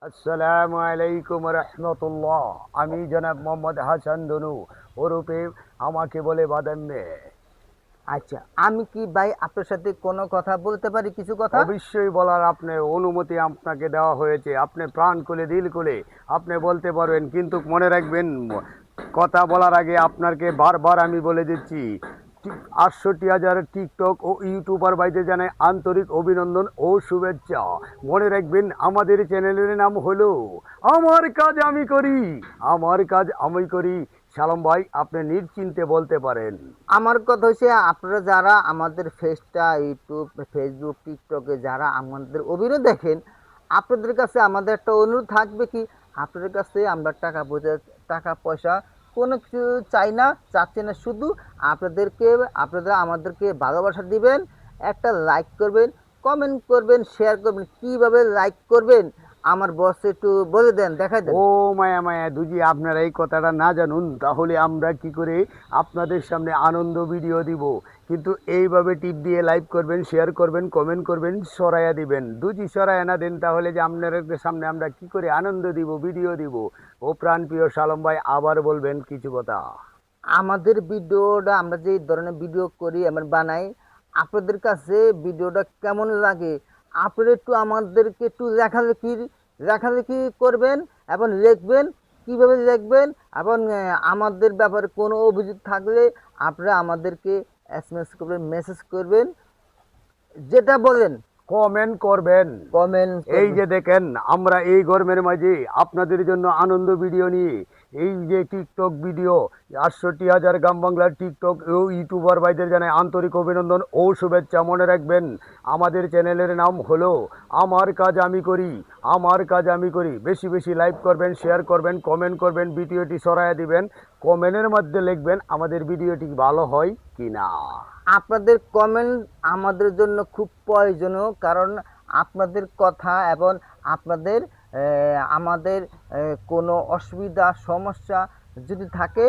আসসালামু আলাইকুম রহমতুল্লাহ। আমি জনাব মোহাম্মদ হাসান দনু, ওরূপে আমাকে বলে বাদাম মেয়ে। আচ্ছা, আমি কি ভাই আপনার সাথে কোনো কথা বলতে পারি? কিছু কথা। অবশ্যই বলার আপনার অনুমতি আপনাকে দেওয়া হয়েছে। আপনি প্রাণ খুলে দিল খুলে আপনি বলতে পারবেন, কিন্তু মনে রাখবেন, কথা বলার আগে আপনাকে বারবার আমি বলে দিচ্ছি, 68,000 টিকটক ও ইউটিউবার ভাইদের জানাই আন্তরিক অভিনন্দন ও শুভেচ্ছা। মনে রাখবেন, আমাদের চ্যানেলের নাম হলো আমার কাজ আমি করি। আমার কাজ আমি করি। সালাম ভাই, আপনি নিশ্চিন্তে বলতে পারেন। আমার কথা হচ্ছে, আপনারা যারা আমাদের ইউটিউব, ফেসবুক, টিকটকে যারা আমাদের অভিনয় দেখেন, আপনাদের কাছে আমাদের একটা অনুরোধ থাকবে কি, আপনাদের কাছে আমরা টাকা পয়সা কোনো কিছু চাই না, চাচ্ছি না। শুধু আপনারা আমাদেরকে ভালোবাসা দিবেন, একটা লাইক করবেন, কমেন্ট করবেন, শেয়ার করবেন। কিভাবে লাইক করবেন আমার বস একটু বলে দেন, দেখাই দেন। ও মায়া মায়া দুজি, আপনারা এই কথাটা না জানুন তাহলে আমরা কি করে আপনাদের সামনে আনন্দ ভিডিও দিব? কিন্তু এইভাবে টিপ দিয়ে লাইভ করবেন, শেয়ার করবেন, কমেন্ট করবেন, সরাইয়া দিবেন। দুজি সরাইয়া না দেন তাহলে যে আপনাদের সামনে আমরা কি করে আনন্দ দিব, ভিডিও দিব? ও প্রাণপ্রিয় সালম ভাই, আবার বলবেন কিছু কথা। আমাদের ভিডিওটা, আমরা যে ধরনের ভিডিও করি আমরা বানাই, আপনাদের কাছে ভিডিওটা কেমন লাগে আপনারা একটু আমাদেরকে একটু লেখালেখি করবেন এবং লিখবেন। কিভাবে লিখবেন এবং আমাদের ব্যাপারে কোনো অভিযোগ থাকলে আপনারা আমাদেরকে এসএমএস করবেন, মেসেজ করবেন, যেটা বলেন কমেন্ট করবেন। কমেন্ট এই করবেন। যে দেখেন, আমরা এই গরমের মাঝে আপনাদের জন্য আনন্দ ভিডিও নিয়ে, এই যে টিকটক ভিডিও, 68,000 গ্রাম বাংলার টিকটক ও ইউটিউবার ভাইদের জানাই আন্তরিক অভিনন্দন ও শুভেচ্ছা। মনে রাখবেন, আমাদের চ্যানেলের নাম হলো আমার কাজ আমি করি। আমার কাজ আমি করি। বেশি বেশি লাইভ করবেন, শেয়ার করবেন, কমেন্ট করবেন, ভিডিওটি সরাইয়া দিবেন। কমেন্টের মধ্যে লিখবেন আমাদের ভিডিওটি ভালো হয় কি না। আপনাদের কমেন্ট আমাদের জন্য খুব প্রয়োজনীয়, কারণ আপনাদের কথা এবং আপনাদের আমাদের কোনো অসুবিধা সমস্যা যদি থাকে,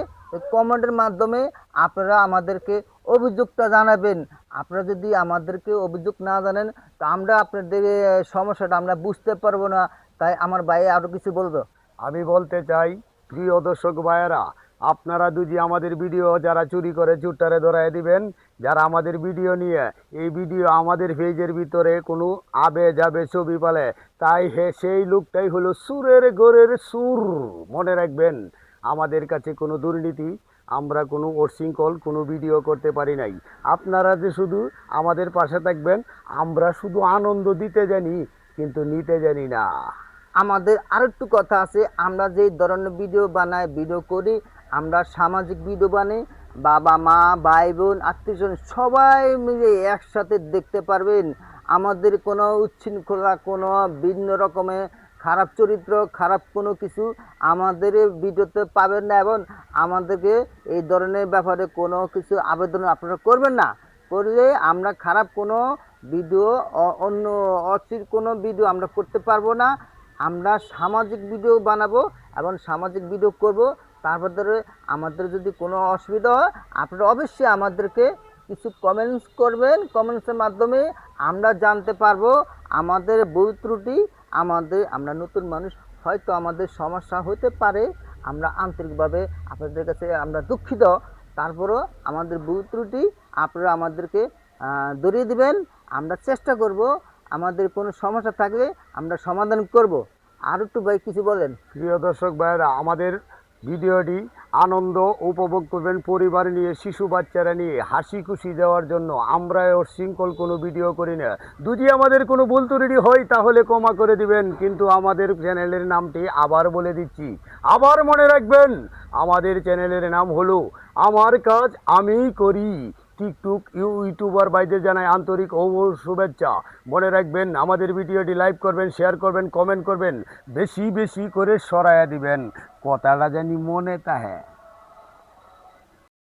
কমেন্টের মাধ্যমে আপনারা আমাদেরকে অভিযোগটা জানাবেন। আপনারা যদি আমাদেরকে অভিযোগ না জানেন, তো আমরা আপনাদের সমস্যাটা আমরা বুঝতে পারবো না। তাই আমার ভাই আরও কিছু বলবো। আমি বলতে চাই, প্রিয় দর্শক ভাইয়েরা, আপনারা দুজি আমাদের ভিডিও যারা চুরি করে চুরটারে ধরাই দিবেন। যারা আমাদের ভিডিও নিয়ে এই ভিডিও আমাদের পেজের ভিতরে কোনো আবে যাবে ছবি পালে, তাই সেই লোকটাই হলো সুরের গোরের সুর। মনে রাখবেন, আমাদের কাছে কোনো দুর্নীতি, আমরা কোনো উচ্ছৃঙ্খল কোনো ভিডিও করতে পারি নাই। আপনারা যে শুধু আমাদের পাশে থাকবেন, আমরা শুধু আনন্দ দিতে জানি, কিন্তু নিতে জানি না। আমাদের আরেকটু কথা আছে, আমরা যেই ধরনের ভিডিও বানাই, ভিডিও করি, আমরা সামাজিক ভিডিও বানাই। বাবা মা, ভাই বোন, আত্মীয়স্বজন সবাই মিলে একসাথে দেখতে পারবেন। আমাদের কোনো উচ্ছৃঙ্খলা, কোনো ভিন্ন রকমের খারাপ চরিত্র, খারাপ কোনো কিছু আমাদের ভিডিওতে পাবেন না, এবং আমাদেরকে এই ধরনের ব্যাপারে কোনো কিছু আবেদন আপনারা করবেন না। করলে আমরা খারাপ কোনো ভিডিও, অন্য অচির কোনো ভিডিও আমরা করতে পারবো না। আমরা সামাজিক ভিডিও বানাবো এবং সামাজিক ভিডিও করব। তারপরে আমাদের যদি কোনো অসুবিধা হয়, আপনারা অবশ্যই আমাদেরকে কিছু কমেন্টস করবেন। কমেন্টসের মাধ্যমে আমরা জানতে পারবো আমাদের ভুল ত্রুটি। আমরা নতুন মানুষ, হয়তো আমাদের সমস্যা হতে পারে। আমরা আন্তরিকভাবে আপনাদের কাছে আমরা দুঃখিত। তারপরও আমাদের ভুল ত্রুটি আপনারা আমাদেরকে ধরিয়ে দিবেন। আমরা চেষ্টা করব, আমাদের কোনো সমস্যা থাকলে আমরা সমাধান করব। আর একটু ভাই কিছু বলেন। প্রিয় দর্শক ভাইয়েরা, আমাদের ভিডিওটি আনন্দ উপভোগ করবেন পরিবার নিয়ে, শিশু বাচ্চারা নিয়ে হাসি খুশি দেওয়ার জন্য। আমরা ওর শৃঙ্খল কোনো ভিডিও করি না। যদি আমাদের কোনো ভুল ত্রুটি হয় তাহলে ক্ষমা করে দিবেন, কিন্তু আমাদের চ্যানেলের নামটি আবার বলে দিচ্ছি, আবার মনে রাখবেন, আমাদের চ্যানেলের নাম হলো আমার কাজ আমি করি। টিকটক ইউটিউবার ভাইদের জানাই আন্তরিক ও শুভেচ্ছা। মনে রাখবেন, আমাদের ভিডিওটি লাইক করবেন, শেয়ার করবেন, কমেন্ট করবেন, বেশি বেশি করে সরাইয়া দিবেন। কথাটা জানি মনে তাহে।